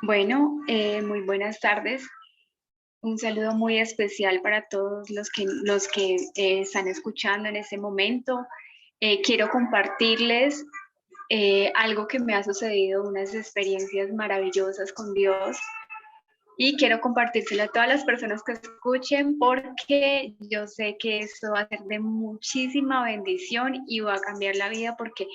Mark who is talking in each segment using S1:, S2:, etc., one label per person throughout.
S1: Bueno, muy buenas tardes. Un saludo muy especial para todos los que están escuchando en este momento. Quiero compartirles algo que me ha sucedido, unas experiencias maravillosas con Dios y quiero compartírselo a todas las personas que escuchen porque yo sé que esto va a ser de muchísima bendición y va a cambiar la vida porque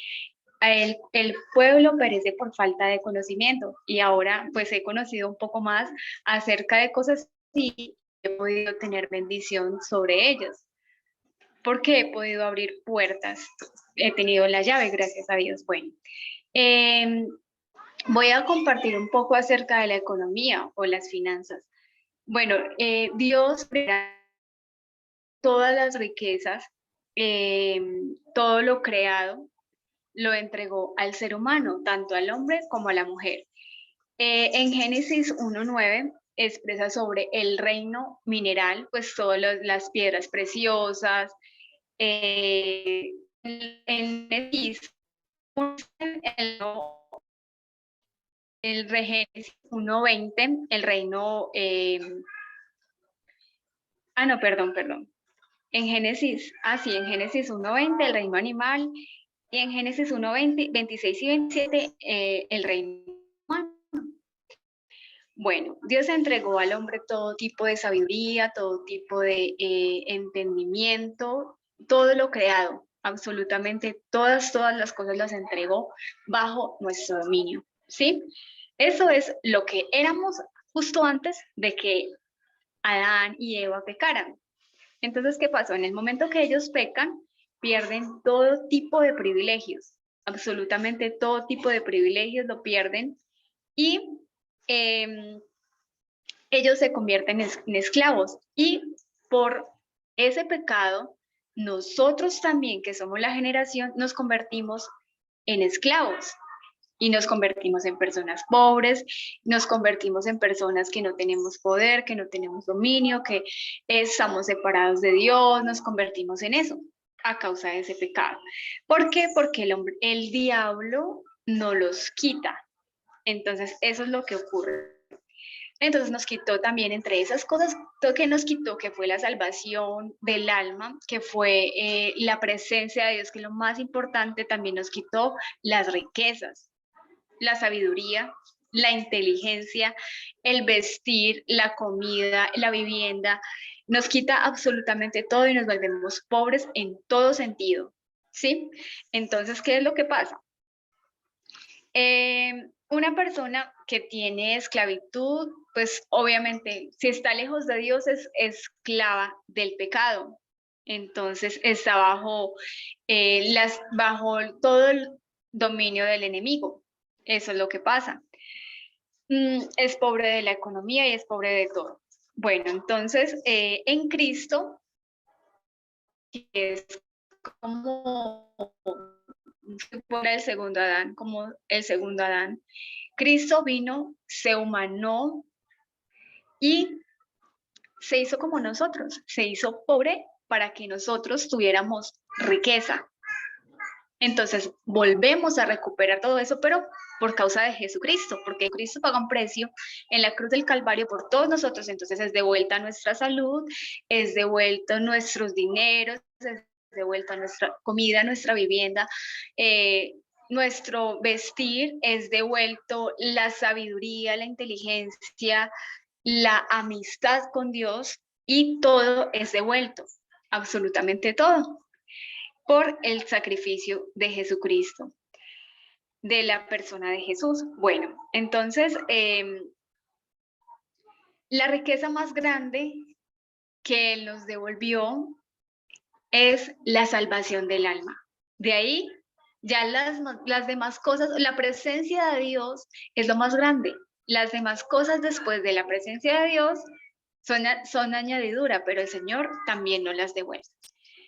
S1: el pueblo perece por falta de conocimiento y ahora pues he conocido un poco más acerca de cosas y he podido tener bendición sobre ellas, porque he podido abrir puertas, he tenido la llave, gracias a Dios. Bueno, eh, voy a compartir un poco acerca de la economía o las finanzas. Bueno, Dios crea todas las riquezas, eh, todo lo creado lo entregó al ser humano, tanto al hombre como a la mujer. En Génesis 1:9 expresa sobre el reino mineral, pues todas las piedras preciosas. En Génesis, el Génesis 1:20, el reino, no, perdón. En Génesis 1:20 el reino animal y en Génesis 1:20, 26 y 27 el reino humano. Bueno, Dios entregó al hombre todo tipo de sabiduría, todo tipo de entendimiento, todo lo creado, absolutamente todas las cosas las entregó bajo nuestro dominio, ¿sí? Eso es lo que éramos justo antes de que Adán y Eva pecaran. Entonces, ¿qué pasó? En el momento que ellos pecan, pierden todo tipo de privilegios, absolutamente todo tipo de privilegios lo pierden y eh, ellos se convierten en esclavos y por ese pecado, nosotros también, que somos la generación, nos convertimos en esclavos y nos convertimos en personas pobres, nos convertimos en personas que no tenemos poder, que no tenemos dominio, que estamos separados de Dios, nos convertimos en eso a causa de ese pecado. ¿Por qué? Porque el diablo no los quita. Entonces, eso es lo que ocurre. Entonces nos quitó también entre esas cosas que nos quitó, que fue la salvación del alma, que fue la presencia de Dios, que es lo más importante, también nos quitó las riquezas, la sabiduría, la inteligencia, el vestir, la comida, la vivienda, nos quita absolutamente todo y nos volvemos pobres en todo sentido, ¿sí? Entonces, ¿qué es lo que pasa? Una persona que tiene esclavitud, pues obviamente, si está lejos de Dios, es esclava del pecado. Entonces está bajo todo el dominio del enemigo. Eso es lo que pasa. Es pobre de la economía y es pobre de todo. Bueno, entonces en Cristo, que es como el segundo Adán, como el segundo Adán, Cristo vino, se humanó y se hizo como nosotros, se hizo pobre para que nosotros tuviéramos riqueza. Entonces volvemos a recuperar todo eso, pero por causa de Jesucristo, porque Cristo paga un precio en la cruz del Calvario por todos nosotros, entonces es devuelta nuestra salud, es devuelto nuestros dineros, es devuelta nuestra comida, nuestra vivienda, nuestro vestir, es devuelto la sabiduría, la inteligencia, la amistad con Dios y todo es devuelto, absolutamente todo, por el sacrificio de Jesucristo, de la persona de Jesús. Bueno, entonces, la riqueza más grande que Él nos devolvió es la salvación del alma. De ahí, ya las demás cosas, la presencia de Dios es lo más grande. Las demás cosas después de la presencia de Dios son añadidura, pero el Señor también nos las devuelve.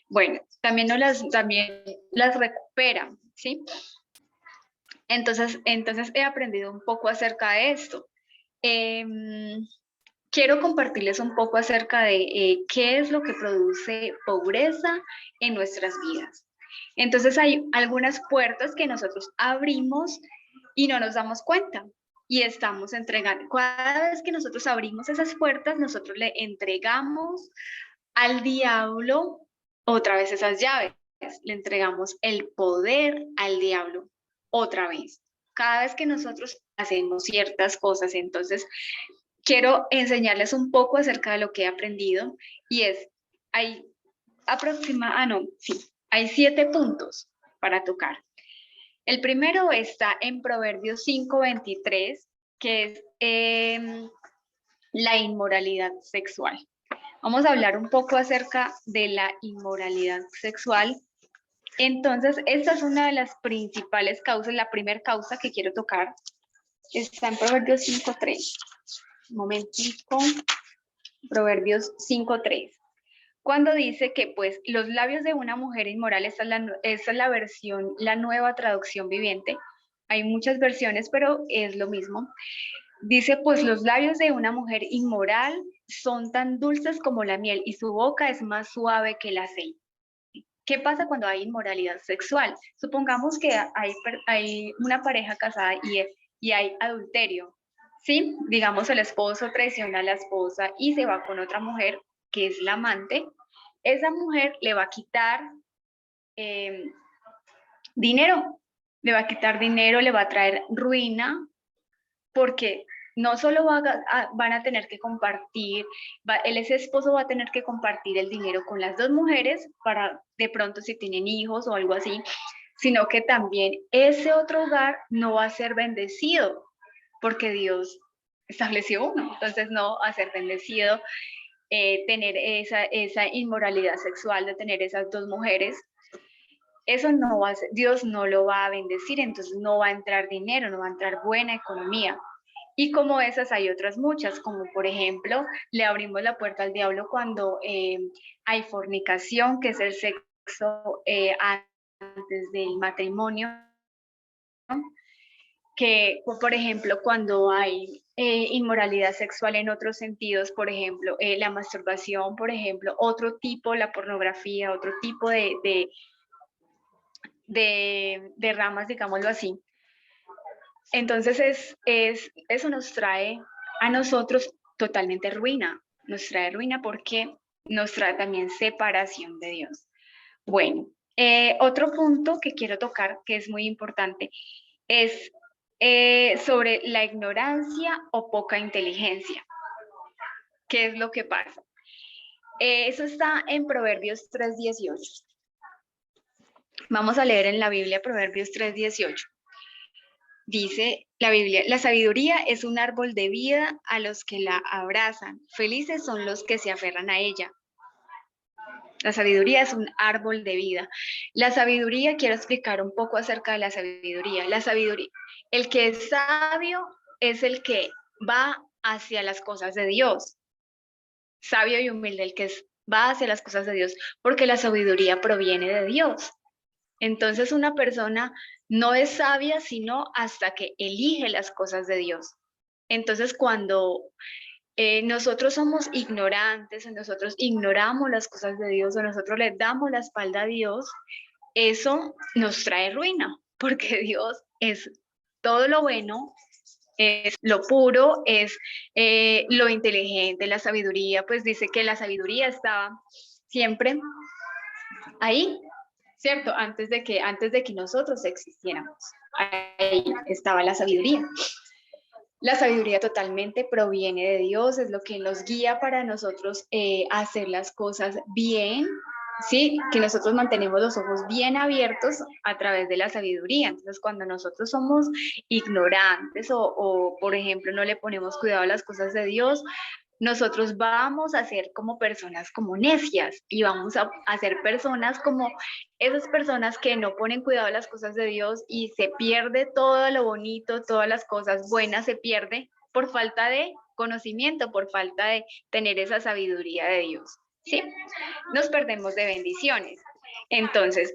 S1: Bueno, también las recupera, ¿sí? Entonces he aprendido un poco acerca de esto. Quiero compartirles un poco acerca de qué es lo que produce pobreza en nuestras vidas. Entonces hay algunas puertas que nosotros abrimos y no nos damos cuenta. y estamos entregando. Cada vez que nosotros abrimos esas puertas, nosotros le entregamos al diablo otra vez esas llaves. Le entregamos el poder al diablo otra vez. Cada vez que nosotros hacemos ciertas cosas, entonces quiero enseñarles un poco acerca de lo que he aprendido y es, hay hay 7 puntos para tocar. El primero está en Proverbios 5:23, que es la inmoralidad sexual. Vamos a hablar un poco acerca de la inmoralidad sexual. Entonces, esta es una de las principales causas, la primera causa que quiero tocar. Está en Proverbios 5:3. Un momentico. Proverbios 5:3. Cuando dice que pues los labios de una mujer inmoral, esta es la versión, la nueva traducción viviente. Hay muchas versiones, pero es lo mismo. Dice, pues los labios de una mujer inmoral son tan dulces como la miel y su boca es más suave que el aceite. ¿Qué pasa cuando hay inmoralidad sexual? Supongamos que hay una pareja casada y hay adulterio, ¿sí? Digamos, el esposo traiciona a la esposa y se va con otra mujer, que es la amante. Esa mujer le va a quitar dinero, le va a quitar dinero, le va a traer ruina, porque no solo van a tener que compartir, ese esposo va a tener que compartir el dinero con las 2 mujeres para de pronto si tienen hijos o algo así, sino que también ese otro hogar no va a ser bendecido porque Dios estableció uno, entonces no va a ser bendecido tener esa inmoralidad sexual de tener esas 2 mujeres. Eso no va a ser, Dios no lo va a bendecir, entonces no va a entrar dinero, no va a entrar buena economía. Y como esas hay otras muchas, como por ejemplo, le abrimos la puerta al diablo cuando hay fornicación, que es el sexo antes del matrimonio, ¿no? Que, por ejemplo, cuando hay inmoralidad sexual en otros sentidos, por ejemplo, la masturbación, por ejemplo, otro tipo, la pornografía, otro tipo de ramas, digámoslo así. Entonces eso nos trae a nosotros totalmente ruina, nos trae ruina porque nos trae también separación de Dios. Bueno, otro punto que quiero tocar, que es muy importante, es sobre la ignorancia o poca inteligencia. ¿Qué es lo que pasa? Eso está en Proverbios 3:18. Vamos a leer en la Biblia Proverbios 3:18. Dice la Biblia, la sabiduría es un árbol de vida a los que la abrazan. Felices son los que se aferran a ella. La sabiduría es un árbol de vida. La sabiduría, quiero explicar un poco acerca de la sabiduría. La sabiduría, el que es sabio es el que va hacia las cosas de Dios. Sabio y humilde, el que va hacia las cosas de Dios, porque la sabiduría proviene de Dios. Entonces una persona no es sabia sino hasta que elige las cosas de Dios. Entonces cuando nosotros somos ignorantes, nosotros ignoramos las cosas de Dios o nosotros le damos la espalda a Dios, eso nos trae ruina, porque Dios es todo lo bueno, es lo puro, es lo inteligente, la sabiduría, pues dice que la sabiduría estaba siempre ahí, ¿cierto? Antes de que nosotros existiéramos. Ahí estaba la sabiduría. La sabiduría totalmente proviene de Dios, es lo que nos guía para nosotros hacer las cosas bien, ¿sí? Que nosotros mantenemos los ojos bien abiertos a través de la sabiduría. Entonces, cuando nosotros somos ignorantes o, por ejemplo, no le ponemos cuidado a las cosas de Dios, nosotros vamos a ser como personas como necias y vamos a ser personas como esas personas que no ponen cuidado a las cosas de Dios y se pierde todo lo bonito, todas las cosas buenas se pierde por falta de conocimiento, por falta de tener esa sabiduría de Dios, ¿sí? Nos perdemos de bendiciones. Entonces,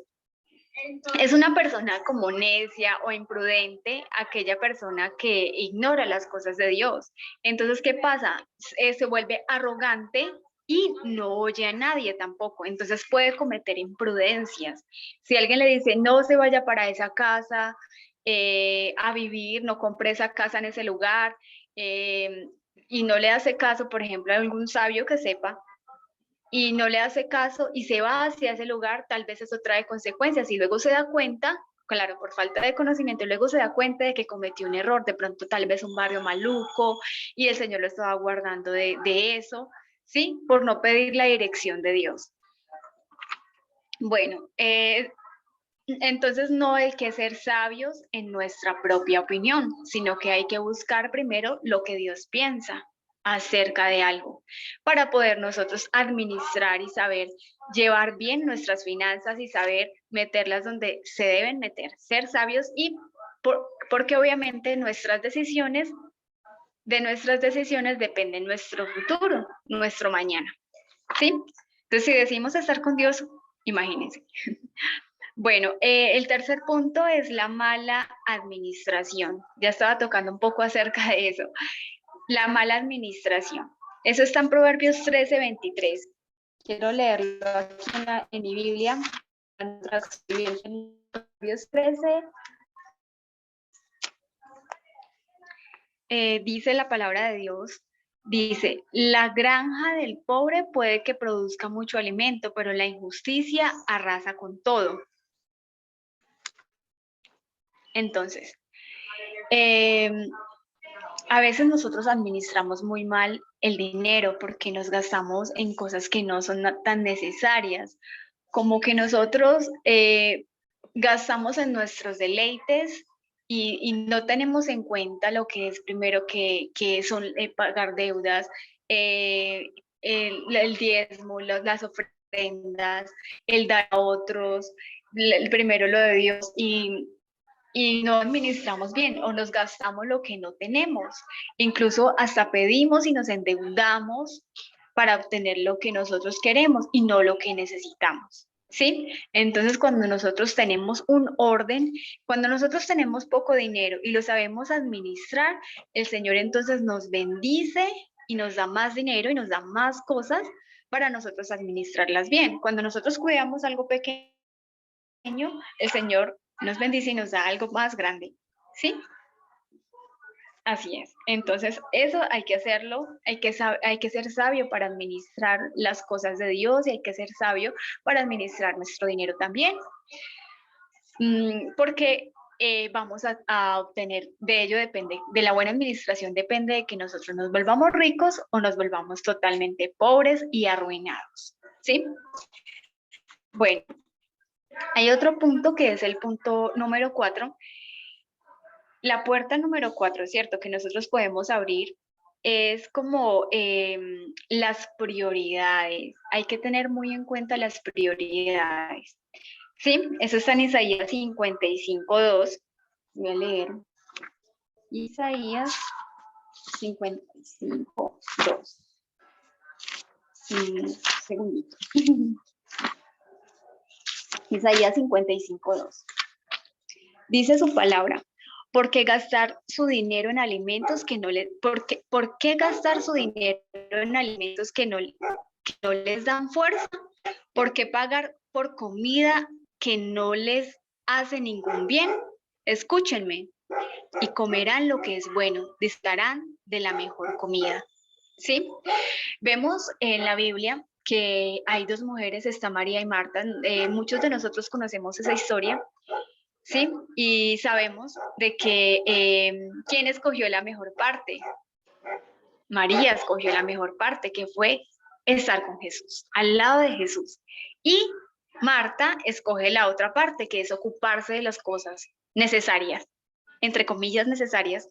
S1: es una persona como necia o imprudente, aquella persona que ignora las cosas de Dios. Entonces, ¿qué pasa? Se vuelve arrogante y no oye a nadie tampoco. Entonces puede cometer imprudencias. Si alguien le dice, no se vaya para esa casa, a vivir, no compré esa casa en ese lugar, y no le hace caso, por ejemplo, a algún sabio que sepa, y no le hace caso y se va hacia ese lugar, tal vez eso trae consecuencias y luego se da cuenta, claro, por falta de conocimiento, y luego se da cuenta de que cometió un error, de pronto tal vez un barrio maluco y el Señor lo estaba guardando de eso, ¿sí? Por no pedir la dirección de Dios. Bueno, entonces no hay que ser sabios en nuestra propia opinión, sino que hay que buscar primero lo que Dios piensa acerca de algo para poder nosotros administrar y saber llevar bien nuestras finanzas y saber meterlas donde se deben meter, ser sabios y porque obviamente de nuestras decisiones depende nuestro futuro, nuestro mañana, ¿sí? Entonces si decimos estar con Dios, imagínense. Bueno, el tercer punto es la mala administración. Ya estaba tocando un poco acerca de eso. La mala administración. Eso está en Proverbios 13:23. Quiero leerlo aquí en mi Biblia. En Proverbios 13. Dice la palabra de Dios. Dice, la granja del pobre puede que produzca mucho alimento, pero la injusticia arrasa con todo. Entonces, a veces nosotros administramos muy mal el dinero porque nos gastamos en cosas que no son tan necesarias, como que nosotros gastamos en nuestros deleites y no tenemos en cuenta lo que es primero que son pagar deudas, el diezmo, las ofrendas, el dar a otros, primero lo de Dios y no administramos bien o nos gastamos lo que no tenemos. Incluso hasta pedimos y nos endeudamos para obtener lo que nosotros queremos y no lo que necesitamos. ¿Sí? Entonces, cuando nosotros tenemos un orden, cuando nosotros tenemos poco dinero y lo sabemos administrar, el Señor entonces nos bendice y nos da más dinero y nos da más cosas para nosotros administrarlas bien. Cuando nosotros cuidamos algo pequeño, el Señor nos bendice y nos da algo más grande, ¿sí? Así es. Entonces, eso hay que hacerlo, hay que ser sabio para administrar las cosas de Dios y hay que ser sabio para administrar nuestro dinero también, porque vamos a obtener, de ello depende, de la buena administración depende de que nosotros nos volvamos ricos o nos volvamos totalmente pobres y arruinados, ¿sí? Bueno, hay otro punto que es el punto número 4. La puerta número 4, ¿cierto? Que nosotros podemos abrir es como las prioridades. Hay que tener muy en cuenta las prioridades. ¿Sí? Eso está en Isaías 55:2. Voy a leer. Isaías 55:2. Un segundito. Isaías 55:2. Dice su palabra. ¿Por qué gastar su dinero en alimentos que no le, por qué gastar su dinero en alimentos que no les dan fuerza? ¿Por qué pagar por comida que no les hace ningún bien? Escúchenme y comerán lo que es bueno, disfrutarán de la mejor comida. ¿Sí? Vemos en la Biblia que hay dos mujeres, está María y Marta. Muchos de nosotros conocemos esa historia. ¿Sí? Y sabemos de que ¿quién escogió la mejor parte? María escogió la mejor parte, que fue estar con Jesús, al lado de Jesús. Y Marta escoge la otra parte, que es ocuparse de las cosas necesarias, entre comillas necesarias,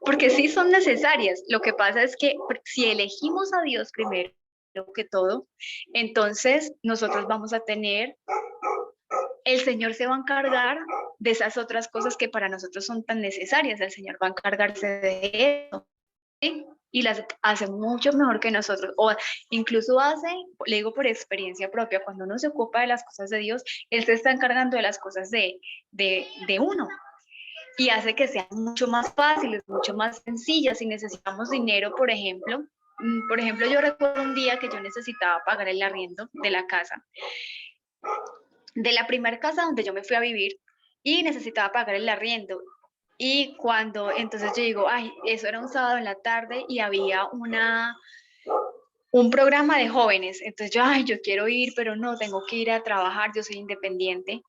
S1: porque sí son necesarias. Lo que pasa es que si elegimos a Dios primero que todo, entonces nosotros vamos a tener, el Señor se va a encargar de esas otras cosas que para nosotros son tan necesarias. El Señor va a encargarse de eso, ¿sí? Y las hace mucho mejor que nosotros, o incluso hace, le digo por experiencia propia, cuando uno se ocupa de las cosas de Dios, Él se está encargando de las cosas de uno, y hace que sean mucho más fáciles, mucho más sencillas. Si necesitamos dinero, por ejemplo, yo recuerdo un día que yo necesitaba pagar el arriendo de la casa, de la primera casa donde yo me fui a vivir. y necesitaba pagar el arriendo. Y cuando, entonces yo digo, ay, eso era un sábado en la tarde y había un programa de jóvenes. Entonces yo, ay, yo quiero ir, pero no, tengo que ir a trabajar, yo soy independiente.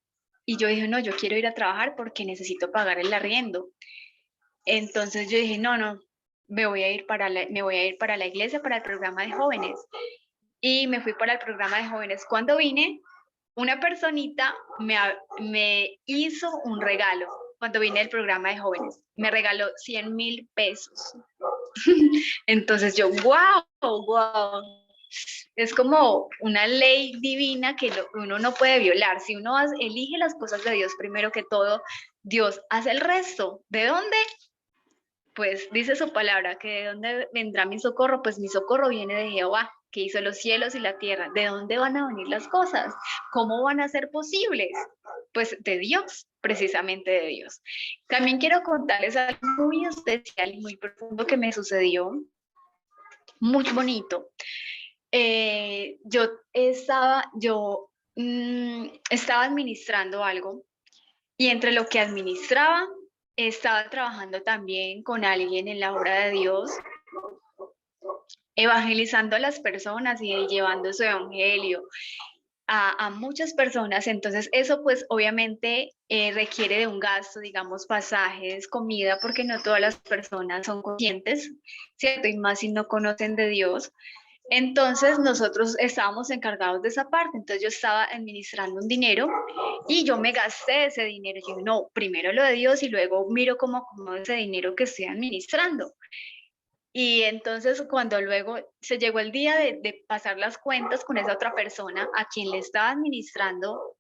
S1: Y yo dije, no, yo quiero ir a trabajar porque necesito pagar el arriendo. Entonces yo dije, no, no, me voy a ir para la iglesia, para el programa de jóvenes. Y me fui para el programa de jóvenes. Cuando vine, una personita me hizo un regalo. Cuando vine al programa de jóvenes, me regaló 100.000 pesos. Entonces yo, wow, wow. Es como una ley divina que uno no puede violar. Si uno elige las cosas de Dios primero que todo, Dios hace el resto. ¿De dónde? Pues dice su palabra, que de dónde vendrá mi socorro, pues mi socorro viene de Jehová, que hizo los cielos y la tierra. ¿De dónde van a venir las cosas? ¿Cómo van a ser posibles? Pues de Dios, precisamente de Dios. También quiero contarles algo muy especial y muy profundo que me sucedió, muy bonito. Estaba administrando algo y entre lo que administraba, estaba trabajando también con alguien en la obra de Dios, evangelizando a las personas y llevando su evangelio a muchas personas. Entonces eso pues obviamente requiere de un gasto, digamos, pasajes, comida, porque no todas las personas son conscientes, ¿cierto? Y más si no conocen de Dios. Entonces nosotros estábamos encargados de esa parte, entonces yo estaba administrando un dinero y yo me gasté ese dinero. Yo dije, no, primero lo de Dios y luego miro cómo acomodo ese dinero que estoy administrando. Y entonces cuando luego se llegó el día de pasar las cuentas con esa otra persona a quien le estaba administrando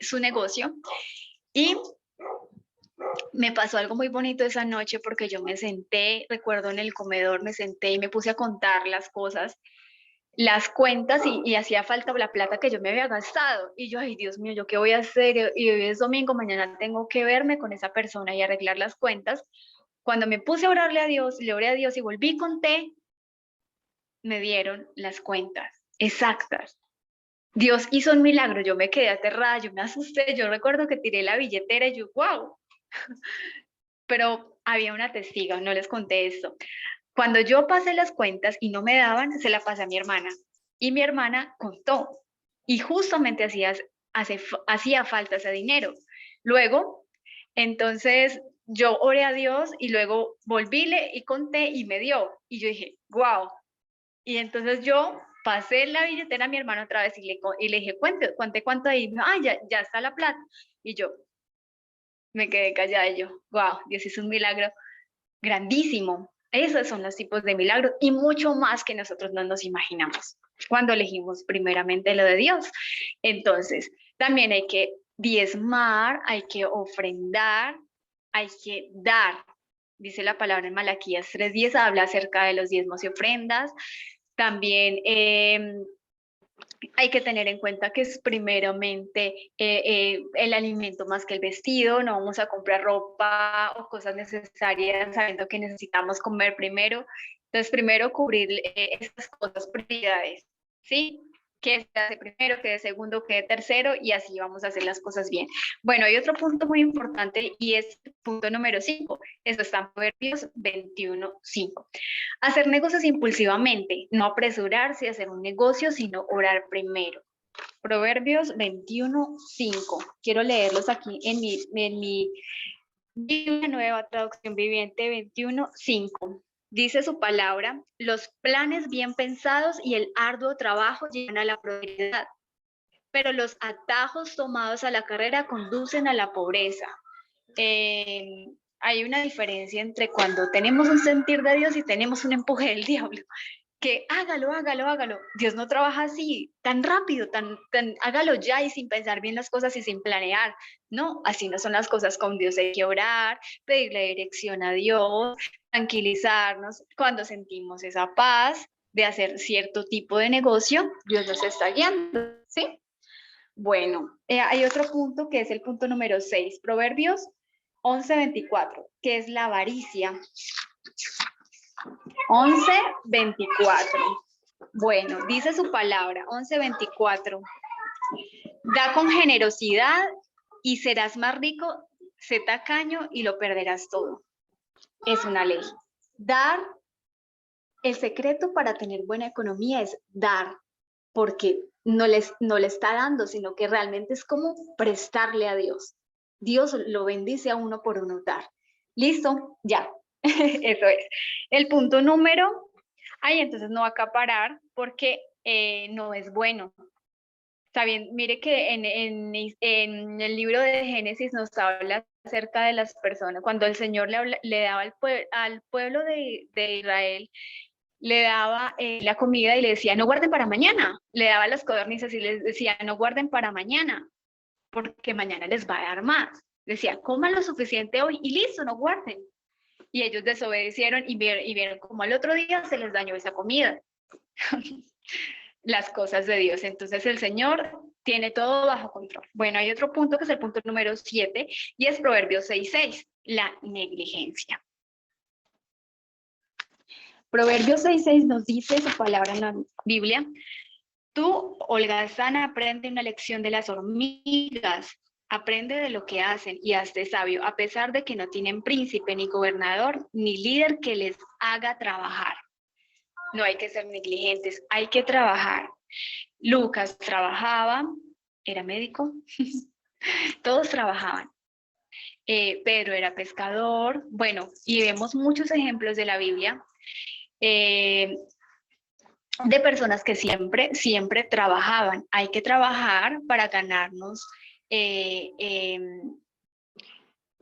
S1: su negocio, y me pasó algo muy bonito esa noche porque yo me senté, recuerdo en el comedor, me senté y me puse a contar las cosas, las cuentas y hacía falta la plata que yo me había gastado. Y yo, ay Dios mío, ¿yo qué voy a hacer? Y hoy es domingo, mañana tengo que verme con esa persona y arreglar las cuentas. Cuando me puse a orarle a Dios, le oré a Dios y volví y conté, me dieron las cuentas exactas. Dios hizo un milagro, yo me quedé aterrada, yo me asusté, yo recuerdo que tiré la billetera y yo, wow, pero había una testiga, no les conté esto. Cuando yo pasé las cuentas y no me daban, se la pasé a mi hermana y mi hermana contó y justamente hacía falta ese dinero. Luego, entonces yo oré a Dios y luego volvíle y conté y me dio. Y yo dije, wow. Y entonces yo pasé la billetera a mi hermano otra vez y le dije, cuente cuánto ahí. Ah, ya está la plata. Y yo me quedé callada y yo, wow, Dios hizo un milagro grandísimo. Esos son los tipos de milagros y mucho más que nosotros no nos imaginamos cuando elegimos primeramente lo de Dios. Entonces, también hay que diezmar, hay que ofrendar, hay que dar. Dice la palabra en Malaquías 3:10, habla acerca de los diezmos y ofrendas. También hay que tener en cuenta que es primeramente el alimento más que el vestido. No vamos a comprar ropa o cosas necesarias sabiendo que necesitamos comer primero. Entonces, primero cubrir estas cosas, prioridades, ¿sí? Que se hace primero, que de segundo, que de tercero, y así vamos a hacer las cosas bien. Bueno, hay otro punto muy importante y es el punto número 5. Eso está en Proverbios 21:5. Hacer negocios impulsivamente, no apresurarse a hacer un negocio, sino orar primero. Proverbios 21:5. Quiero leerlos aquí en mi Biblia Nueva Traducción Viviente 21:5. Dice su palabra, los planes bien pensados y el arduo trabajo llevan a la prosperidad, pero los atajos tomados a la carrera conducen a la pobreza. Hay una diferencia entre cuando tenemos un sentir de Dios y tenemos un empuje del diablo, que hágalo, hágalo, hágalo. Dios no trabaja así, tan rápido, hágalo ya y sin pensar bien las cosas y sin planear. No, así no son las cosas con Dios. Hay que orar, pedirle dirección a Dios, tranquilizarnos. Cuando sentimos esa paz de hacer cierto tipo de negocio, Dios nos está guiando, ¿sí? Bueno, hay otro punto que es el punto número 6, Proverbios 11:24, que es la avaricia. 11:24. Bueno, dice su palabra, 11:24. Da con generosidad y serás más rico, sé tacaño y lo perderás todo. Es una ley. Dar, el secreto para tener buena economía es dar, porque no le está dando, sino que realmente es como prestarle a Dios. Dios lo bendice a uno por uno dar. ¿Listo? Ya. Eso es. El punto número, entonces no va a acaparar porque no es bueno. Está bien, mire que en el libro de Génesis nos habla acerca de las personas, cuando el Señor le daba al pueblo de Israel, le daba la comida y le decía, no guarden para mañana, le daba las codornices y les decía, no guarden para mañana, porque mañana les va a dar más. Decía, coman lo suficiente hoy y listo, no guarden. Y ellos desobedecieron y vieron como al otro día se les dañó esa comida. Las cosas de Dios. Entonces el Señor tiene todo bajo control. Bueno, hay otro punto que es el punto número 7 y es Proverbios 6:6, la negligencia. Proverbios 6:6 nos dice su palabra en la Biblia. Tú, holgazán, aprende una lección de las hormigas. Aprende de lo que hacen y hazte sabio, a pesar de que no tienen príncipe, ni gobernador, ni líder que les haga trabajar. No hay que ser negligentes, hay que trabajar. Lucas trabajaba, era médico, todos trabajaban. Pedro era pescador, bueno, y vemos muchos ejemplos de la Biblia de personas que siempre trabajaban. Hay que trabajar para ganarnos,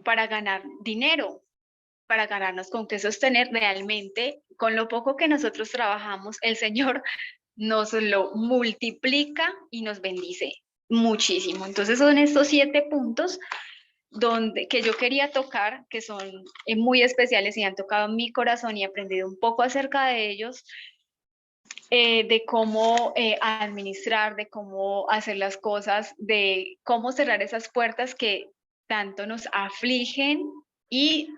S1: para ganar dinero, para ganarnos con qué sostener realmente. Con lo poco que nosotros trabajamos, el Señor nos lo multiplica y nos bendice muchísimo. Entonces son estos 7 puntos que yo quería tocar, que son muy especiales y han tocado mi corazón y he aprendido un poco acerca de ellos, de cómo administrar, de cómo hacer las cosas, de cómo cerrar esas puertas que tanto nos afligen y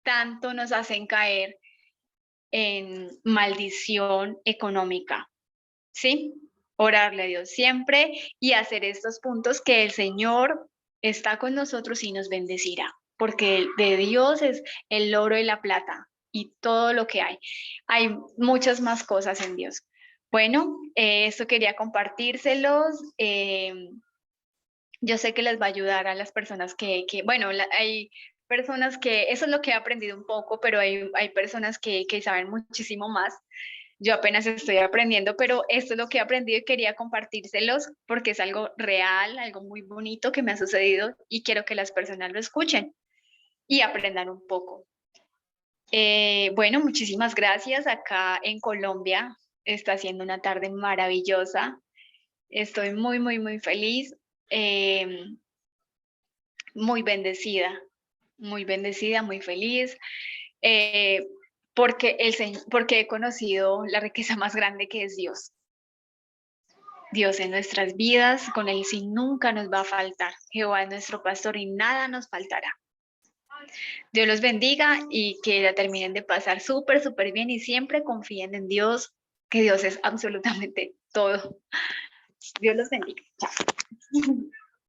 S1: tanto nos hacen caer en maldición económica. ¿Sí? Orarle a Dios siempre y hacer estos puntos que el Señor está con nosotros y nos bendecirá, porque de Dios es el oro y la plata y todo lo que hay. Hay muchas más cosas en Dios. Bueno, esto quería compartírselos. Yo sé que les va a ayudar a las personas bueno, hay personas que, eso es lo que he aprendido un poco, pero hay personas que saben muchísimo más. Yo apenas estoy aprendiendo, pero esto es lo que he aprendido y quería compartírselos porque es algo real, algo muy bonito que me ha sucedido y quiero que las personas lo escuchen y aprendan un poco. Bueno, muchísimas gracias. Acá en Colombia está haciendo una tarde maravillosa. Estoy muy feliz, muy bendecida, muy feliz. Porque he conocido la riqueza más grande que es Dios. Dios en nuestras vidas, con Él sí nunca nos va a faltar. Jehová es nuestro pastor y nada nos faltará. Dios los bendiga y que la terminen de pasar súper bien y siempre confíen en Dios, que Dios es absolutamente todo. Dios los bendiga. Chao.